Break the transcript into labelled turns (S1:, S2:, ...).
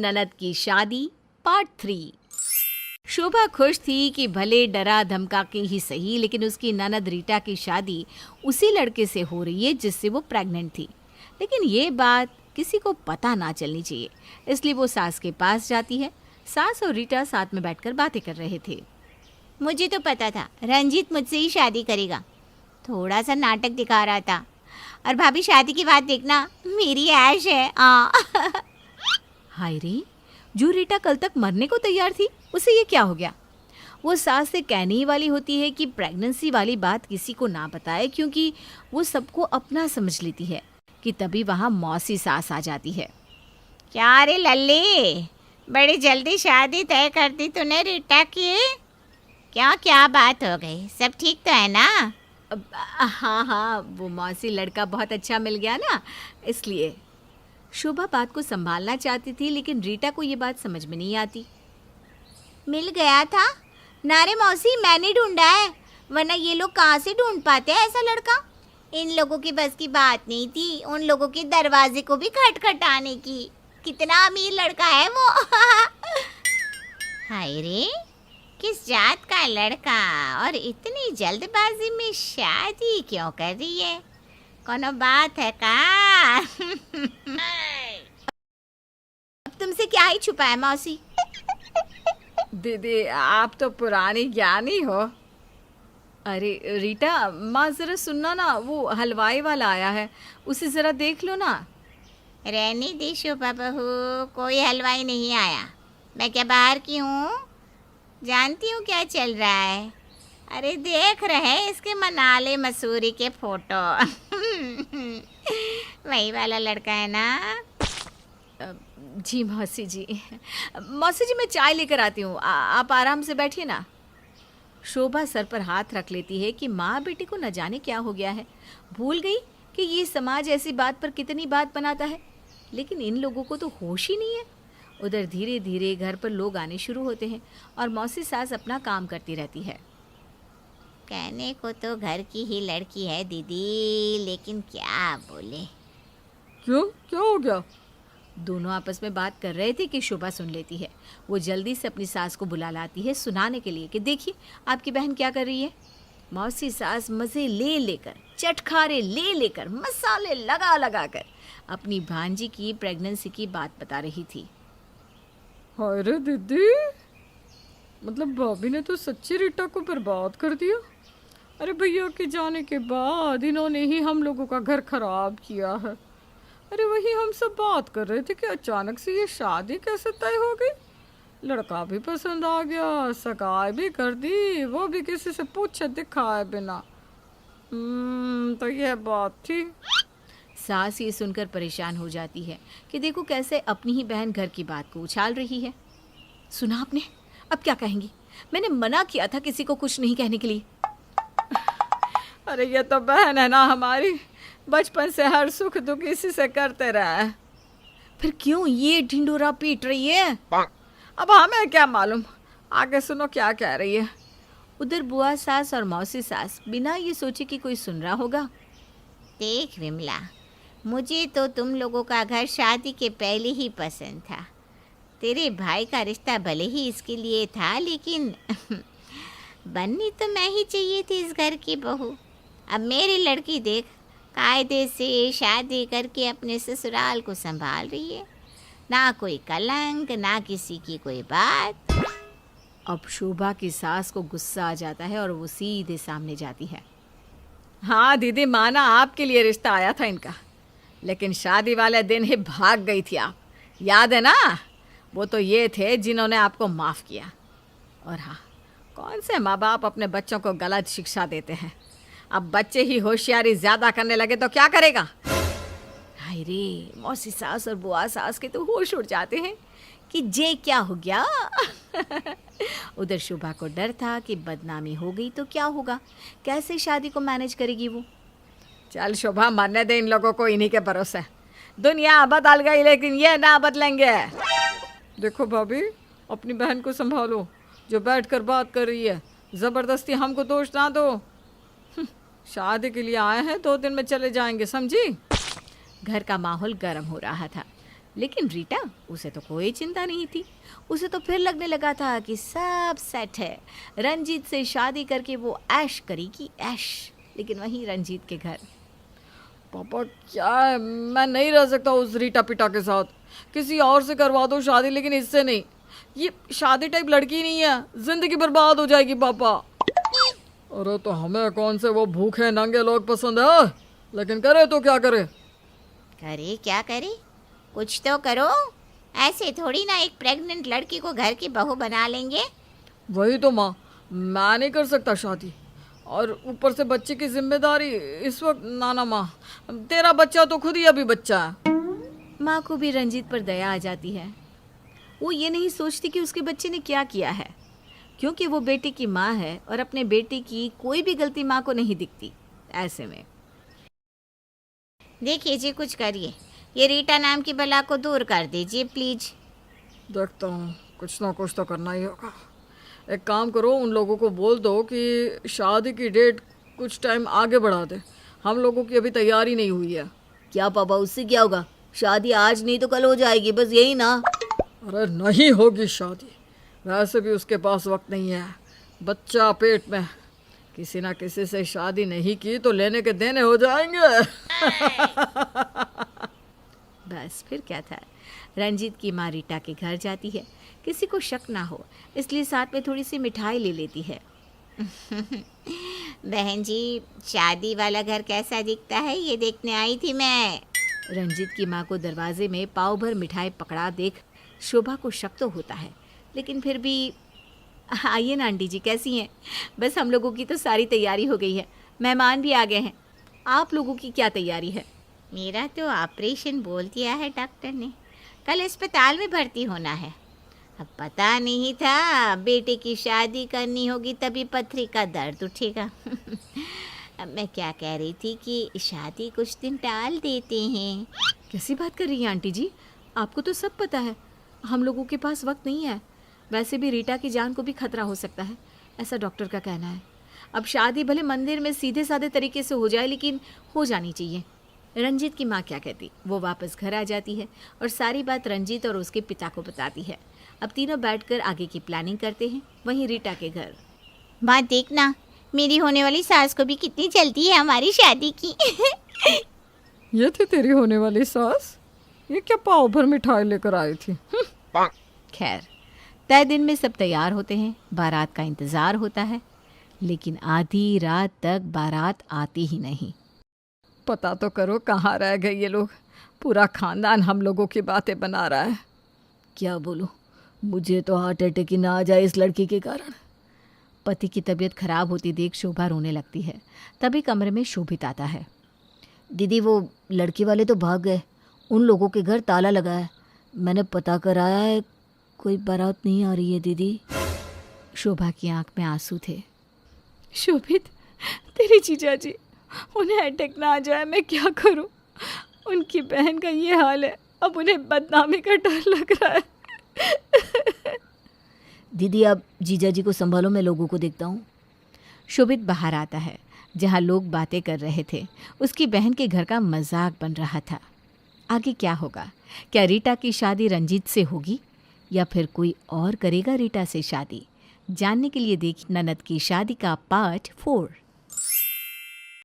S1: ननद की शादी पार्ट 3। शोभा खुश थी कि भले डरा धमका के ही सही, लेकिन उसकी ननद रीटा की शादी उसी लड़के से हो रही है जिससे वो प्रेग्नेंट थी। लेकिन ये बात किसी को पता ना चलनी चाहिए, इसलिए वो सास के पास जाती है। सास और रीटा साथ में बैठकर बातें कर रहे थे।
S2: मुझे तो पता था रंजीत मुझसे ही शादी करेगा, थोड़ा सा नाटक दिखा रहा था। और भाभी शादी की बात देखना, मेरी ऐश है।
S1: हाय रे, जो रीटा कल तक मरने को तैयार थी उसे ये क्या हो गया। वो सास से कहने ही वाली होती है कि प्रेगनेंसी वाली बात किसी को ना बताए, क्योंकि वो सबको अपना समझ लेती है कि तभी वहाँ मौसी सास आ जाती है।
S2: क्या रे लल्ली, बड़ी जल्दी शादी तय कर दी तूने रीटा की? क्या बात हो गई? सब ठीक तो है ना?
S1: हाँ, वो मौसी लड़का बहुत अच्छा मिल गया ना, इसलिए। शोभा बात को संभालना चाहती थी, लेकिन रीटा को ये बात समझ में नहीं आती।
S2: मिल गया था? नारे मौसी, मैंने ढूंढा है, वरना ये लोग कहाँ से ढूंढ पाते हैं ऐसा लड़का। इन लोगों की बस की बात नहीं थी उन लोगों के दरवाजे को भी खटखटाने की। कितना अमीर लड़का है वो। हाय रे, किस जात का लड़का, और इतनी जल्दबाजी में शादी क्यों कर रही है? कोनो बात है का? अब तुमसे क्या ही छुपा है मौसी?
S1: दीदी, आप तो पुरानी ज्ञानी हो। अरे रीटा, माँ जरा सुनना ना, वो हलवाई वाला आया है, उसे जरा देख लो ना।
S2: रहने दे शोभा बहू, कोई हलवाई नहीं आया। मैं क्या बाहर की हूँ? जानती हूँ क्या चल रहा है। अरे देख रहे इसके मनाले मसूरी के फोटो। वही वाला लड़का है ना?
S1: जी मौसी जी, मैं चाय लेकर आती हूँ, आप आराम से बैठिए ना। शोभा सर पर हाथ रख लेती है कि माँ बेटी को न जाने क्या हो गया है। भूल गई कि ये समाज ऐसी बात पर कितनी बात बनाता है, लेकिन इन लोगों को तो होश ही नहीं है। उधर धीरे धीरे घर पर लोग आने शुरू होते हैं और मौसी सास अपना काम करती रहती है।
S2: कहने को तो घर की ही लड़की है दीदी, लेकिन क्या बोले।
S1: क्यों, क्या हो गया? दोनों आपस में बात कर रहे थे कि शोभा सुन लेती है। वो जल्दी से अपनी सास को बुला लाती है सुनाने के लिए कि देखिए आपकी बहन क्या कर रही है। मौसी सास मज़े ले लेकर, चटखारे ले लेकर, मसाले लगा लगा कर अपनी भांजी की प्रेगनेंसी की बात बता रही थी।
S3: अरे दीदी, मतलब भाभी ने तो सच्ची रीटा को बर्बाद कर दिया। अरे भैया के जाने के बाद इन्होंने ही हम लोगों का घर खराब किया है। अरे वही हम सब बात कर रहे थे कि अचानक से ये शादी कैसे तय हो गई। लड़का भी पसंद आ गया, सगाई भी कर दी, वो भी किसी से पूछे दिखाए बिना। तो ये बात थी।
S1: सास ये सुनकर परेशान हो जाती है कि देखो कैसे अपनी ही बहन घर की बात को उछाल रही है। सुना आपने, अब क्या कहेंगी? मैंने मना किया था किसी को कुछ नहीं कहने के लिए।
S3: अरे ये तो बहन है ना हमारी, बचपन से हर सुख दुख इसी से करते रहा है।
S1: फिर क्यों ये ढिंडोरा पीट रही है?
S3: अब हमें क्या मालूम, आगे सुनो क्या कह रही है।
S1: उधर बुआ सास और मौसी सास बिना ये सोचे कि कोई सुन रहा होगा।
S2: देख विमला, मुझे तो तुम लोगों का घर शादी के पहले ही पसंद था। तेरे भाई का रिश्ता भले ही इसके लिए था, लेकिन बननी तो मैं ही चाहिए थी इस घर की बहू। अब मेरी लड़की देख, कायदे से शादी करके अपने ससुराल को संभाल रही है। ना कोई कलंक, ना किसी की कोई बात।
S1: अब शोभा की सास को गुस्सा आ जाता है और वो सीधे सामने जाती है।
S3: हाँ दीदी, माना आपके लिए रिश्ता आया था इनका, लेकिन शादी वाले दिन ही भाग गई थी आप, याद है ना? वो तो ये थे जिन्होंने आपको माफ़ किया। और हाँ, कौन से माँ बाप अपने बच्चों को गलत शिक्षा देते हैं। अब बच्चे ही होशियारी ज़्यादा करने लगे तो क्या करेगा?
S1: हाय रे, मौसी सास और बुआ सास के तो होश उड़ जाते हैं कि जे क्या हो गया। उधर शोभा को डर था कि बदनामी हो गई तो क्या होगा, कैसे शादी को मैनेज करेगी वो।
S3: चल शोभा, मरने दे इन लोगों को इन्हीं के भरोसे। दुनिया बदल गई लेकिन ये ना बदलेंगे। देखो भाभी, अपनी बहन को संभालो, जो बैठकर बात कर रही है। ज़बरदस्ती हमको दोष ना दो। शादी के लिए आए हैं, 2 दिन में चले जाएंगे, समझी?
S1: घर का माहौल गर्म हो रहा था। लेकिन रीटा, उसे तो कोई चिंता नहीं थी। उसे तो फिर लगने लगा था कि सब सेट है, रंजीत से शादी करके वो ऐश करेगी, ऐश। लेकिन वहीं रंजीत के घर।
S3: पापा क्या है, मैं नहीं रह सकता उस रीटा पिटा के साथ। किसी और से करवा दो शादी, लेकिन इससे नहीं। ये शादी टाइप लड़की नहीं है, जिंदगी बर्बाद हो जाएगी पापा। अरे तो हमें कौन से वो भूखे नंगे लोग पसंद है, लेकिन करे तो क्या करे।
S2: करे क्या करे, कुछ तो करो। ऐसे थोड़ी ना एक प्रेग्नेंट लड़की को घर की बहू बना लेंगे।
S3: वही तो माँ, मैं नहीं कर सकता शादी, और ऊपर से बच्चे की जिम्मेदारी इस वक्त। ना माँ, तेरा बच्चा तो खुद ही अभी बच्चा है।
S1: माँ को भी रंजीत पर दया आ जाती है। वो ये नहीं सोचती कि उसके बच्चे ने क्या किया है, क्योंकि वो बेटे की माँ है और अपने बेटे की कोई भी गलती माँ को नहीं दिखती। ऐसे में
S2: देखिए जी, कुछ करिए, ये रीटा नाम की बला को दूर कर दीजिए प्लीज।
S3: देखता हूँ, कुछ ना कुछ तो करना ही होगा। एक काम करो, उन लोगों को बोल दो कि शादी की डेट कुछ टाइम आगे बढ़ा दे। हम लोगों की अभी तैयारी नहीं हुई है।
S1: क्या पापा, उससे क्या होगा? शादी आज नहीं तो कल हो जाएगी, बस यही ना।
S3: अरे नहीं होगी शादी, वैसे भी उसके पास वक्त नहीं है, बच्चा पेट में। किसी ना किसी से शादी नहीं की तो लेने के देने हो जाएंगे।
S1: बस फिर क्या था, रंजीत की माँ रीटा के घर जाती है, किसी को शक ना हो इसलिए साथ में थोड़ी सी मिठाई ले लेती है।
S2: बहन जी, शादी वाला घर कैसा दिखता है ये देखने आई थी मैं।
S1: रंजीत की माँ को दरवाजे में पाव भर मिठाई पकड़ा देख शोभा को शक तो होता है, लेकिन फिर भी आइए ना आंटी जी, कैसी हैं? बस हम लोगों की तो सारी तैयारी हो गई है, मेहमान भी आ गए हैं। आप लोगों की क्या तैयारी है?
S2: मेरा तो ऑपरेशन बोल दिया है डॉक्टर ने, कल अस्पताल में भर्ती होना है। अब पता नहीं था बेटे की शादी करनी होगी तभी पथरी का दर्द उठेगा। अब मैं क्या कह रही थी कि शादी कुछ दिन टाल देते हैं।
S1: कैसी बात कर रही हैं आंटी जी? आपको तो सब पता है, हम लोगों के पास वक्त नहीं है। वैसे भी रीटा की जान को भी खतरा हो सकता है, ऐसा डॉक्टर का कहना है। अब शादी भले मंदिर में सीधे साधे तरीके से हो जाए, लेकिन हो जानी चाहिए। रंजीत की माँ क्या कहती, वो वापस घर आ जाती है और सारी बात रंजीत और उसके पिता को बताती है। अब तीनों बैठकर आगे की प्लानिंग करते हैं। वहीं रीटा के घर।
S2: बात देखना, मेरी होने वाली सास को भी कितनी जल्दी है हमारी शादी की।
S3: ये थी तेरी होने वाली सास? ये क्या पाव भर मिठाई लेकर आई थी?
S1: खैर, तय दिन में सब तैयार होते हैं, बारात का इंतज़ार होता है, लेकिन आधी रात तक बारात आती ही नहीं।
S3: पता तो करो कहाँ रह गए ये लोग। पूरा खानदान हम लोगों की बातें बना रहा है।
S1: क्या बोलूं, मुझे तो हार्ट अटैक ही ना आ जाए इस लड़की के कारण। पति की तबीयत खराब होती देख शोभा रोने लगती है। तभी कमरे में शोभित आता है। दीदी, वो लड़की वाले तो भाग गए, उन लोगों के घर ताला लगा है। मैंने पता कराया है, कोई बारात नहीं आ रही है दीदी। शोभा की आंख में आंसू थे। शोभित, तेरी जीजा जी, उन्हें अटैक ना आ जाए, मैं क्या करूं? उनकी बहन का ये हाल है, अब उन्हें बदनामी का डर लग रहा है। दीदी, अब जीजा जी को संभालो, मैं लोगों को देखता हूँ। शोभित बाहर आता है, जहाँ लोग बातें कर रहे थे। उसकी बहन के घर का मजाक बन रहा था। आगे क्या होगा? क्या रीटा की शादी रंजीत से होगी या फिर कोई और करेगा रीटा से शादी? जानने के लिए देखिए ननद की शादी का पार्ट 4।